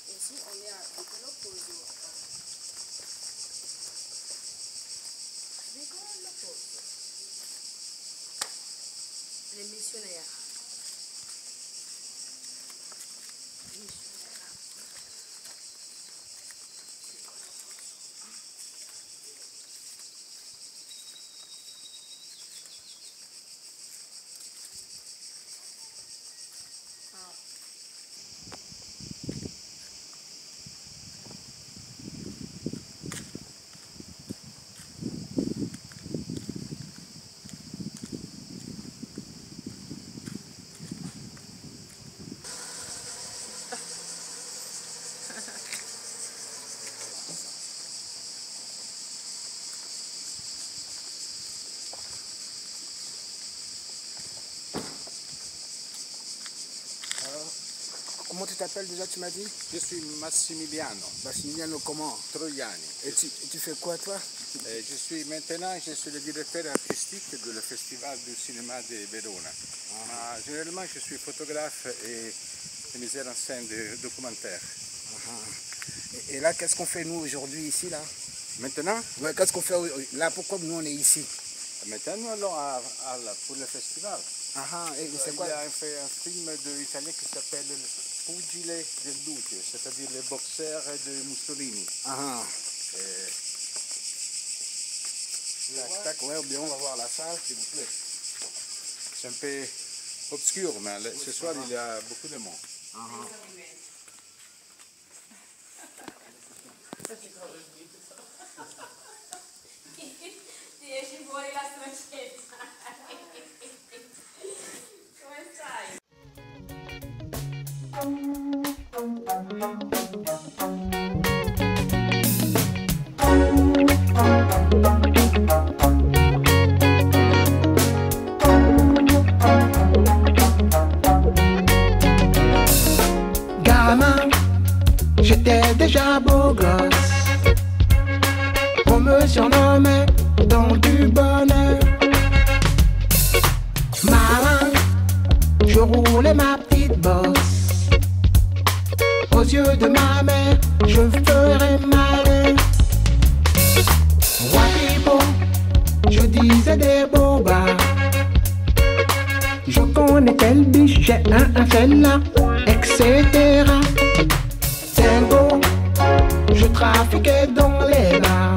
Ici, on est à Vicolo Pozo. Vicolo Pozo. Les missionnaires. Comment tu t'appelles déjà, tu m'as dit? Je suis Massimiliano. Massimiliano comment? Troiani. Et tu fais quoi toi? Je suis le directeur artistique du Festival du cinéma de Verona. Généralement, je suis photographe et metteur en scène de documentaires. Et là, qu'est-ce qu'on fait nous aujourd'hui ici là? Maintenant? Ouais, qu'est-ce qu'on fait là? Pourquoi nous on est ici? Maintenant, nous allons pour le festival. Et c'est quoi? Il y a un film italien qui s'appelle Pugile del Duce, c'est-à-dire les boxeurs de Mussolini. Tac, tac, ouais, bien, on va voir la salle, s'il vous plaît. C'est un peu obscur, mais ce soir il y a beaucoup de monde. Ti esci fuori la stroncetta. Come stai? Gamin, j'étais déjà beau gosse. On me surnommait dans du bonheur. Marin, je roulais ma petite bosse. Aux yeux de ma mère, je ferais malin. Wapipo, je disais des bobards. Je connais tel biche, j'ai un fella, etc. Tango, je trafiquais dans les bars.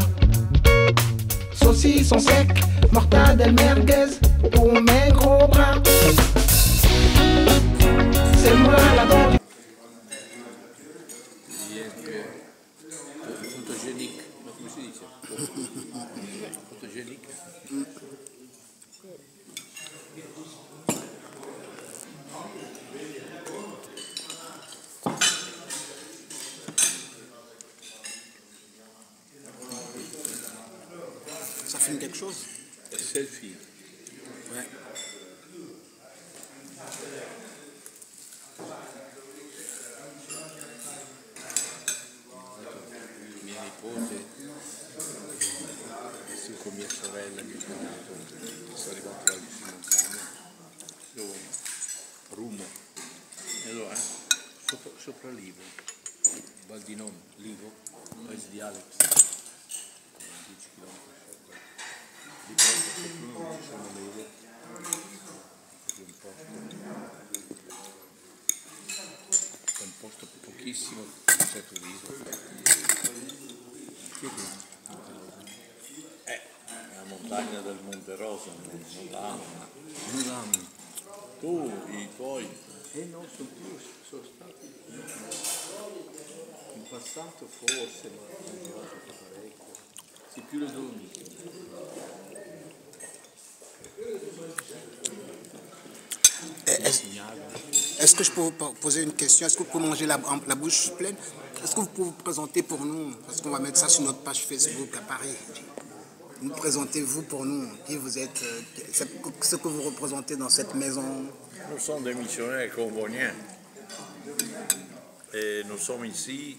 Saucisson sec, mortadelle merguez pour mes gros bras. C'est moi la dent. Photogénique, come si dice? Photogénique. Ça filme quelque chose? Selfie. Ouais. Mia nipote, sì, con mia sorella mi ha chiamato, sono arrivato da vicino a Montagna, dove Rumo, e allora sopra Livo, Val di Non, Livo, paese di Alex, 10 km sopra, di Porto Fortuna non ci sono leve, è un posto pochissimo, c'è turismo. La montagna del Monte Rosa, non l'ami. Tu, i tuoi? No, sono stati. In passato forse, ma ho girato parecchio. Sì, più le 12. Est-ce que je peux vous poser une question? Est-ce que vous pouvez manger la bouche pleine? Est-ce que vous pouvez vous présenter pour nous? Parce qu'on va mettre ça sur notre page Facebook à Paris. Vous présentez-vous pour nous, qui vous êtes, ce que vous représentez dans cette maison? Nous sommes des missionnaires comboniens et nous sommes ici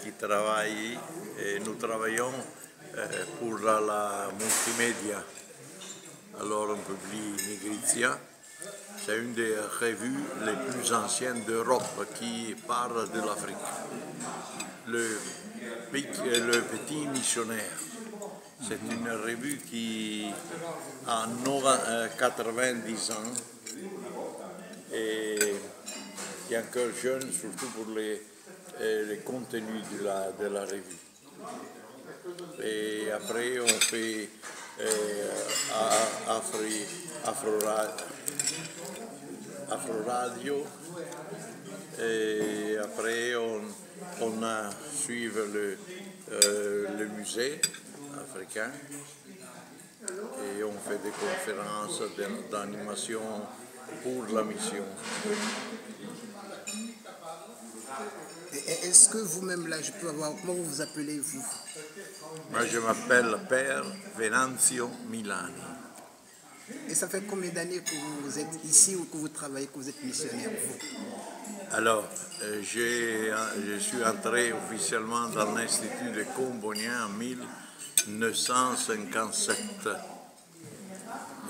qui travaillent et nous travaillons pour la multimédia. Alors on publie Nigrizia C'est une des revues les plus anciennes d'Europe qui parle de l'Afrique. Le Petit Missionnaire, c'est une revue qui a 90 ans et qui est encore jeune, surtout pour les contenus de la revue. Et après, on fait Afro Radio. Et après, on a suivi le musée africain et on fait des conférences d'animation pour la mission. Est-ce que vous-même, là, je peux avoir... Comment vous vous appelez, vous? Moi, je m'appelle Père Venanzio Milani. Et ça fait combien d'années que vous êtes ici ou que vous travaillez, que vous êtes missionnaire, vous? Alors, je suis entré officiellement dans l'Institut de Combonien en 1957.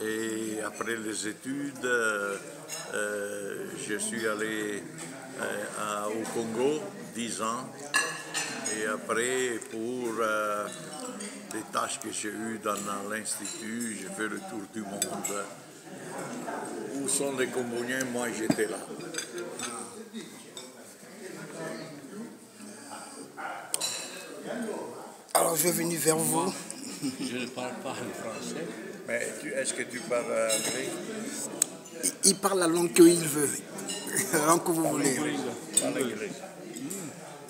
Et après les études, je suis allé au Congo 10 ans. Et après, pour les tâches que j'ai eues dans l'Institut, j'ai fait le tour du monde. Où sont les Comboniens? Moi, j'étais là. Alors, je vais venir vers vous. Je ne parle pas le français. Mais est-ce que tu parles anglais? Il parle la langue qu'il veut, la langue que vous voulez.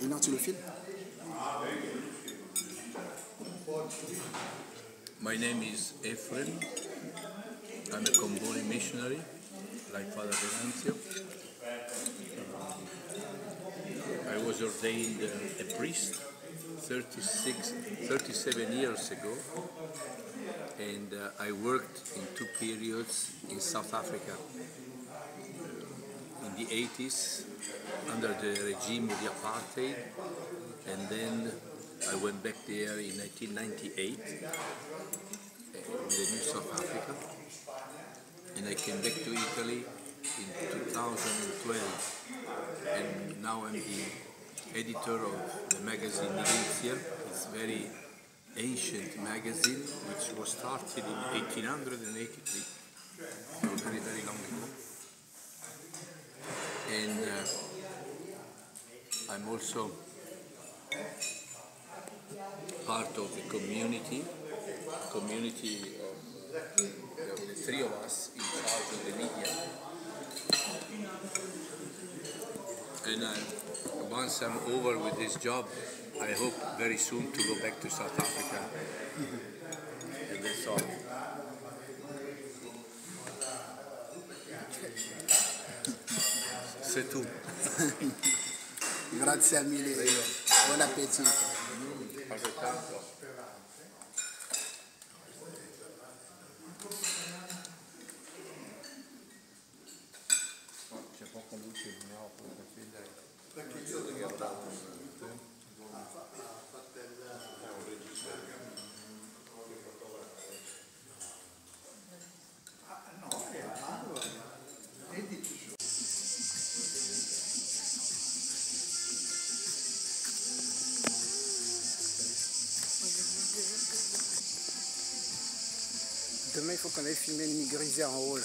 Il est sur le fil. My name is Ephraim. I'm a Comboni missionary, like Father Venanzio. I was ordained a priest 37 years ago, and I worked in 2 periods in South Africa. In the 80s, under the regime of the apartheid, and then I went back there in 1998 in the new South Africa, and I came back to Italy in 2012, and now I'm the editor of the magazine Nilizia. It's a very ancient magazine which was started in 1883, so very, very long ago. And I'm also part of the community of the 3 of us in charge of the media. And once I'm over with this job, I hope very soon to go back to South Africa. And that's all. C'est tout. Grazie mille. Buon appetito. Demain, il faut qu'on aille filmer une Nigéria en haut là.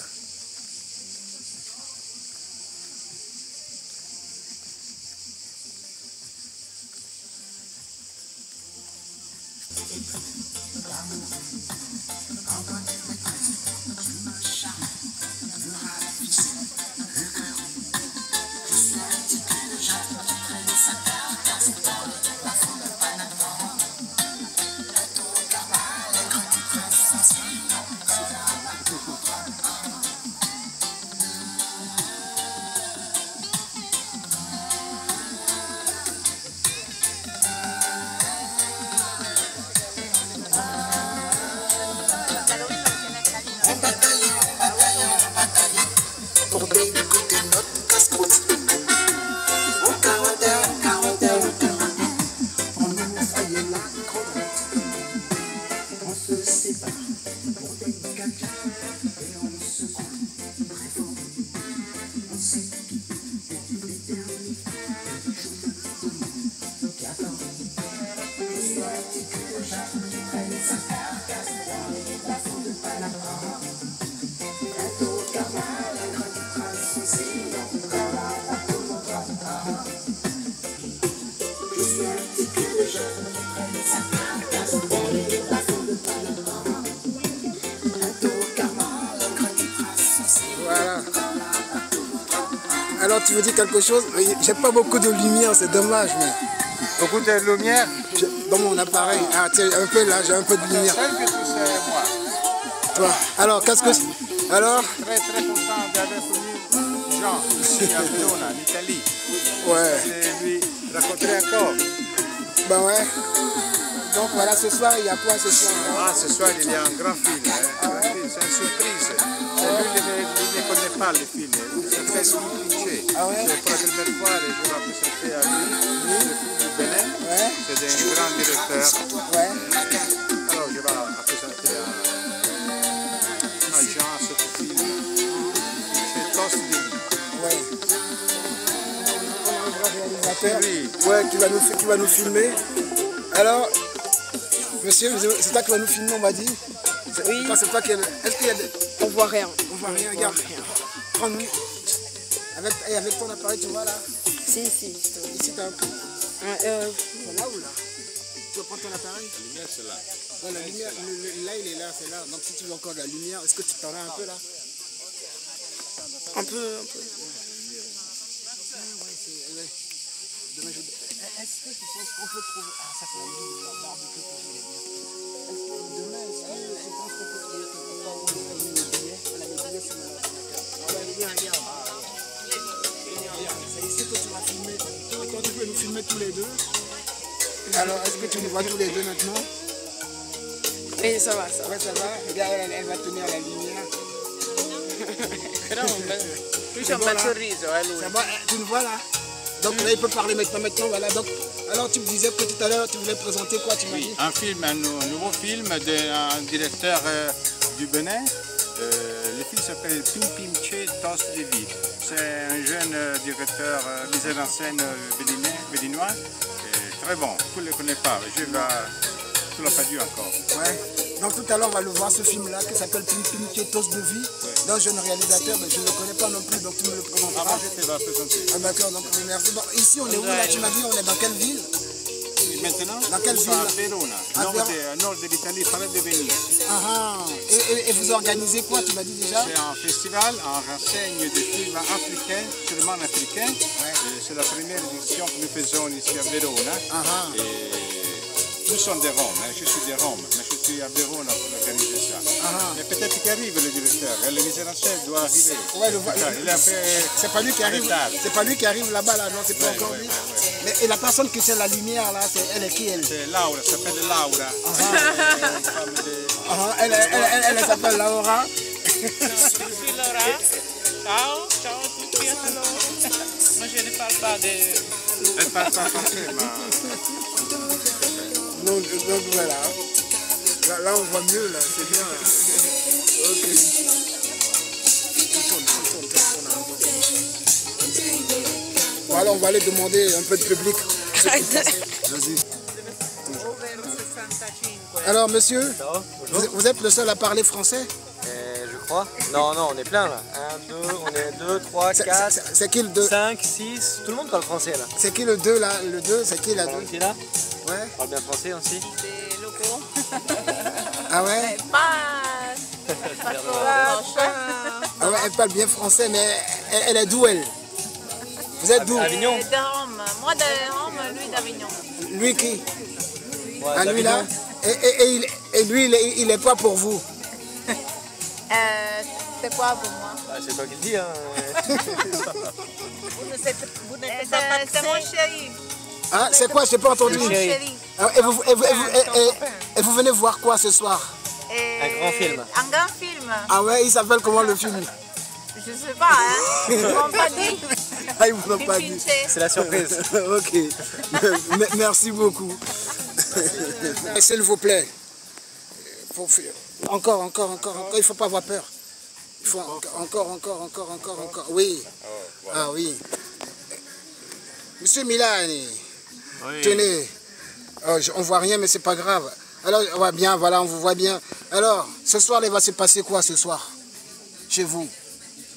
On se sépare pour des gadgets et on se coupe très fort. Alors tu veux dire quelque chose? J'ai pas beaucoup de lumière, c'est dommage, mais... Beaucoup de lumière. Dans mon appareil, ah tiens, un peu là, j'ai un peu de lumière. Celle que tu sais, moi. Toi. Alors, qu'est-ce que... Alors? Très très content d'avoir connu Jean, ici à Verona, en Italie. Ouais. Je lui raconterai encore. Ben ouais. Donc voilà, ce soir, il y a quoi ce soir? Ah, ce soir, il y a un grand film. Hein. C'est une surprise. Lui, il ne connaît pas le film. Il s'appelle Pinché. Ah ouais? C'est pour la première fois que je vais présenter à lui, le film du Bénin. Ouais. C'est un grand directeur. Ouais. Alors, je vais présenter à Jean ce film. C'est Tos de vie. Ouais. Un grand réalisateur. Oui. Ouais, qui va nous filmer. Alors, monsieur, c'est toi qui va nous filmer, on m'a dit? Oui. C'est toi qui... Est-ce qu'il y a des... On voit rien. On voit rien, regarde. Prends-nous. Avec ton appareil, tu vois là? Si. Ici, t'as un peu... C'est là ou là? Tu vas prendre ton appareil? La lumière, c'est là. Ouais, la lumière, là, il est là, c'est là. Donc si tu veux encore de la lumière, est-ce que tu t'en as un peu là? Un peu. Ouais, demain, est-ce que tu penses qu'on peut trouver... Ah, ça fait la barbecue que je voulais dire. Demain, est-ce que tu penses qu'on peut trouver quelque part où on peut les billets? On a des billets sur mon ordinateur. Ah ouais, viens. C'est ici que tu vas filmer. Quand tu peux nous filmer tous les deux. Alors, est-ce que tu nous vois tous les deux maintenant? Oui, ça va. Ouais, ça va. Regarde, elle va tenir la lumière. Però lui c'è un bel sorriso, lui. Ça va, tu nous vois là? Donc là, il peut parler maintenant, voilà. Donc, alors tu me disais que tout à l'heure, tu voulais présenter quoi, tu m'as dit? Un film, un nouveau film d'un directeur du Bénin. Le film s'appelle Pinché Tos de vie. C'est un jeune directeur, metteur en scène béninois. Très bon, tu ne le connais pas, tu ne l'as pas vu encore. Ouais. Donc tout à l'heure, on va le voir ce film-là qui s'appelle Pinché Tos de vie. D'un jeune réalisateur, mais je ne le connais pas non plus, donc tu me le présenteras. Avant, je te vais présenter. Ah d'accord, donc merci. Bon, ici, on est où là? Tu m'as dit, on est dans quelle ville? Maintenant, dans quelle ville? À Verona, nord de l'Italie, près de Venise. Et vous organisez quoi, tu m'as dit déjà? C'est un festival en renseigne de films africains, seulement africains. Ouais. C'est la première édition que nous faisons ici à Verona. Nous sommes de Rome, je suis de Rome, mais je suis à Verona pour organiser ça. Mais peut-être qu'arrive le directeur, le metteur en scène doit arriver. Ouais, Il est un peu... C'est pas lui qui arrive. C'est pas lui qui arrive là-bas, là, non, c'est pas encore lui. Mais, et la personne qui tient la lumière là, elle est qui elle? C'est Laura, elle s'appelle Laura. Elle s'appelle Laura. Je suis Laura. Ciao a tutti. Moi je ne parle pas de... Elle parle pas français, mais... Donc voilà. Là on voit mieux, là, c'est bien. Ok. Voilà, on va aller demander un peu de public. Vas-y. Alors monsieur, vous êtes le seul à parler français? Je crois. Non, on est plein là. 1, 2, on est 2, 3, 4, c'est qui le 2? 5, 6, tout le monde parle français là. C'est qui le 2 là? Le 2, c'est qui la 2? Valentina, Ouais. parle bien français aussi. Des locaux. Ah ouais? Pas... Ah ouais, elle parle bien français, mais elle est d'où elle? Vous êtes d'où? Avignon. De Rome. Moi de Rome, lui d'Avignon. Lui qui? Ouais, Ah lui là? Et lui, il est pas pour vous? C'est quoi pour moi? C'est toi qui le dis hein. C'est mon chéri. Ah, c'est quoi? Je n'ai pas entendu. Mon chéri. Ah, et vous venez voir quoi ce soir? Un grand film. Un grand film. Ah ouais, il s'appelle comment le film? Je sais pas, hein. Ils m'ont pas dit. Ah, ils vous l'ont pas dit. C'est la surprise. Ok. Merci beaucoup. S'il vous plaît. Encore. Il ne faut pas avoir peur. Il faut encore. Oui. Ah oui. Monsieur Milani. Oui. Tenez. Oh, on voit rien, mais c'est pas grave. Alors, ouais, bien, voilà, on vous voit bien. Alors, ce soir, il va se passer quoi ce soir? Chez vous?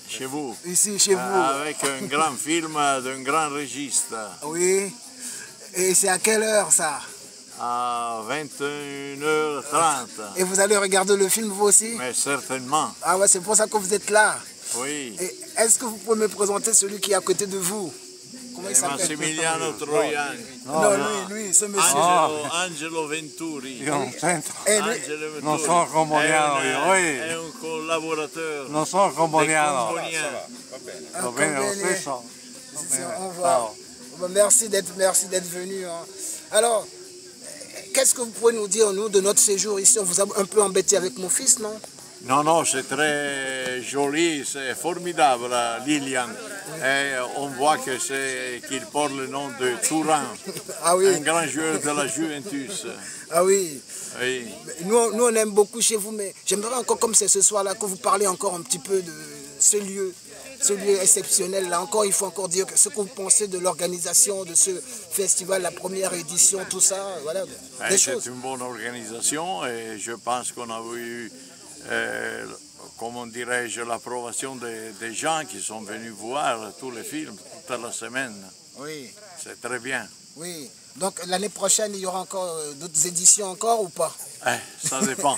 Chez vous? Ici, chez vous. Avec un grand film d'un grand régiste. Oui. Et c'est à quelle heure ça? À 21h30. Et vous allez regarder le film vous aussi? Mais certainement. Ah ouais, c'est pour ça que vous êtes là. Oui. Et Est-ce que vous pouvez me présenter celui qui est à côté de vous? Comment il s'appelle? Massimiliano Troiani. Non, lui, ce monsieur. Angelo Venturi. Io non sento, Angelo Venturi. non sono comboniano io. È un collaboratore. Non sono comboniano. Ah, Va bene lo Combene. stesso. Au revoir. Bon, merci d'être venu. Hein. Alors, qu'est-ce que vous pouvez nous dire, nous, de notre séjour ici? On vous a un peu embêté avec mon fils, non? Non, c'est très joli, c'est formidable, Lilian. Et on voit qu'il porte le nom de Touran, Ah oui. un grand joueur de la Juventus. Ah oui. Oui. Nous, on aime beaucoup chez vous, mais j'aimerais encore, comme c'est ce soir-là, que vous parlez encore un petit peu de ce lieu exceptionnel. Là encore, il faut encore dire ce que vous pensez de l'organisation de ce festival, la première édition, tout ça, voilà, des choses. C'est une bonne organisation et je pense qu'on a eu, comment dirais-je, l'approbation des gens qui sont venus voir tous les films toute la semaine. Oui, C'est très bien. oui. Donc l'année prochaine, il y aura encore d'autres éditions encore ou pas? Ça dépend.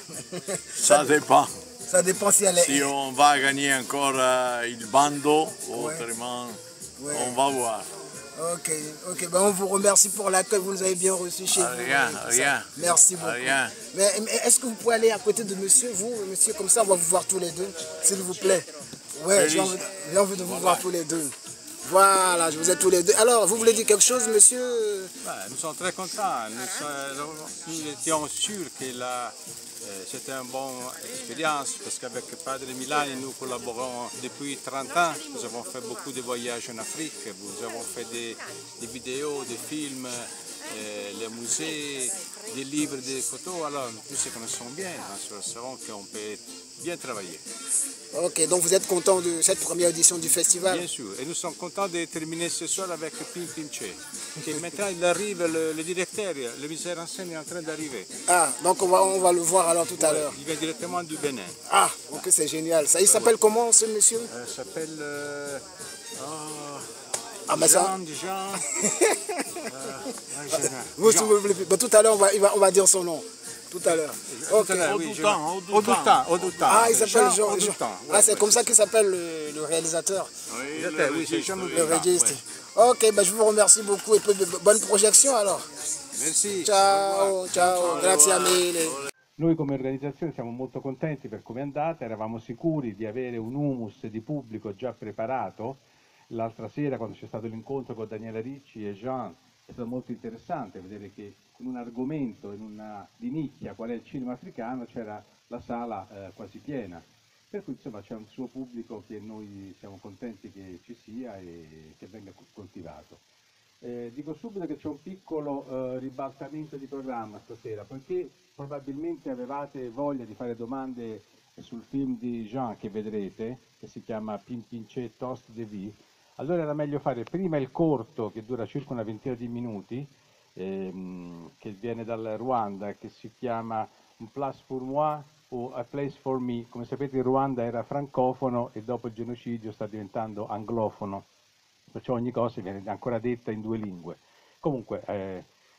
Ça dépend. Ça dépend si elle est... Si on va gagner encore il bando, autrement, on va voir. Ok, ben on vous remercie pour l'accueil, vous nous avez bien reçus chez vous. Rien. Merci beaucoup. Rien. Mais est-ce que vous pouvez aller à côté de monsieur, monsieur, comme ça on va vous voir tous les deux, s'il vous plaît. Ouais, j'ai envie de vous voir tous les deux. Voilà, je vous ai tous les deux. Alors, vous voulez dire quelque chose, monsieur? Nous sommes très contents. Nous étions sûrs que c'était une bonne expérience parce qu'avec Padre Milani, nous collaborons depuis 30 ans. Nous avons fait beaucoup de voyages en Afrique, nous avons fait des vidéos, des films, les musées, des livres, des photos. Alors, nous se connaissons bien, nous savons qu'on peut bien travailler. Ok, donc vous êtes content de cette première édition du festival? Bien sûr, et nous sommes contents de terminer ce soir avec Pim Pim Che. Maintenant il arrive, le directeur, le misère en scène est en train d'arriver. Ah, donc on va le voir alors tout à l'heure. Il vient directement du Bénin. Ah, ok, c'est génial. Ça, il s'appelle comment ce monsieur? Il s'appelle Jean. Vous, si vous voulez, tout à l'heure on va dire son nom. Tout à l'heure. Audoutan. Ah, il s'appelle Jean. Audoutan. Ah, c'est comme ça qu'il s'appelle le réalisateur. Oui, c'est Jean Le registre. Ok, ben, je vous remercie beaucoup et puis bonne projection alors. Merci. Ciao, grazie mille. Noi come organizzazione siamo molto contenti per come è andata, eravamo sicuri di avere un humus di pubblico già preparato. L'altra sera quando c'è stato l'incontro con Daniela Ricci e Jean è stato molto interessante vedere che con un argomento di nicchia qual è il cinema africano c'era la sala quasi piena, per cui insomma c'è un suo pubblico che noi siamo contenti che ci sia e che venga coltivato. Dico subito che c'è un piccolo ribaltamento di programma stasera, poiché probabilmente avevate voglia di fare domande sul film di Jean che vedrete, che si chiama Pim Pim Che Toast de Vie. Allora era meglio fare prima il corto che dura circa una ventina di minuti, che viene dal Ruanda, che si chiama Un place pour moi o A place for me. Come sapete il Ruanda era francofono e dopo il genocidio sta diventando anglofono, perciò ogni cosa viene ancora detta in due lingue. Comunque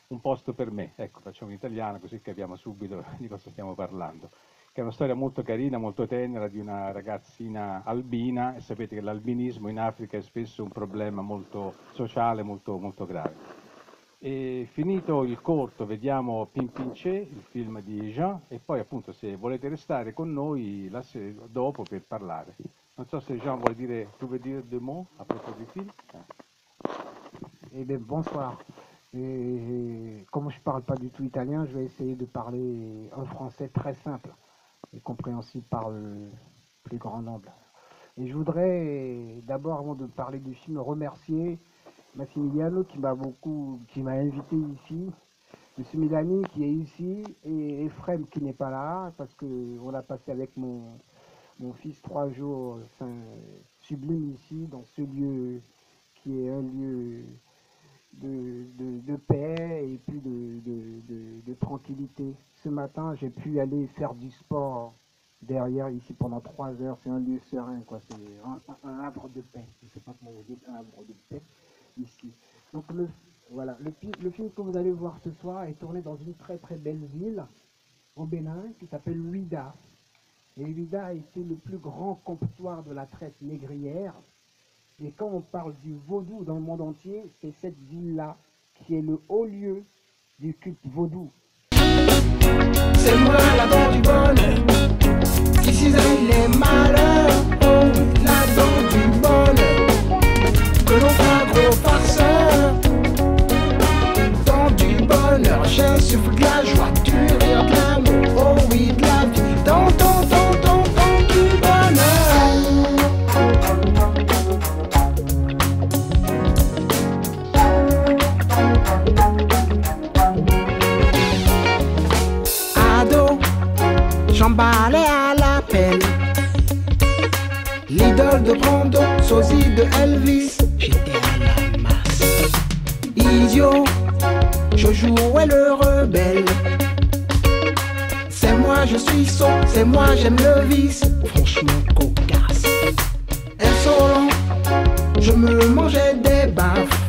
un posto per me, ecco, facciamo in italiano così capiamo subito di cosa stiamo parlando. Che è una storia molto carina, molto tenera di una ragazzina albina, e sapete che l'albinismo in Africa è spesso un problema molto sociale, molto grave. E finito il corto vediamo Pim Pim Che, il film di Jean, e poi appunto se volete restare con noi dopo per parlare. Non so se Jean vuole dire, tu veux dire deux mots à propos du film? Eh bien, bonsoir. Comme je ne parle pas du tout italien, je vais essayer de parler un français très simple et compréhensible par le plus grand nombre. Et je voudrais d'abord, avant de parler du film, remercier Massimiliano qui m'a invité ici, M. Milani qui est ici et Efrem qui n'est pas là parce qu'on a passé avec mon fils 3 jours sublimes ici dans ce lieu qui est un lieu de paix et puis de tranquillité. Ce matin, j'ai pu aller faire du sport derrière ici pendant 3 heures. C'est un lieu serein, quoi. C'est un havre de paix. Je ne sais pas comment vous dites, un havre de paix ici. Donc le film que vous allez voir ce soir est tourné dans une très très belle ville au Bénin qui s'appelle Ouidah. Et Ouidah a été le plus grand comptoir de la traite négrière Et quand on parle du vaudou dans le monde entier, c'est cette ville-là qui est le haut lieu du culte vaudou. C'est moi la dent du bonheur, ici les malheurs, oh la dent du bonheur, que l'on fait gros farceur. Dent du bonheur, j'insuffle de la joie, du rire, de l'amour, oh oui de la vie, dent du bonheur. J'emballais à la peine l'idole de Brando, sosie de Elvis. J'étais à la masse. Idiot, je jouais le rebelle. C'est moi, je suis sot, c'est moi, j'aime le vice. Franchement cocasse. Insolent, je me mangeais des baffes.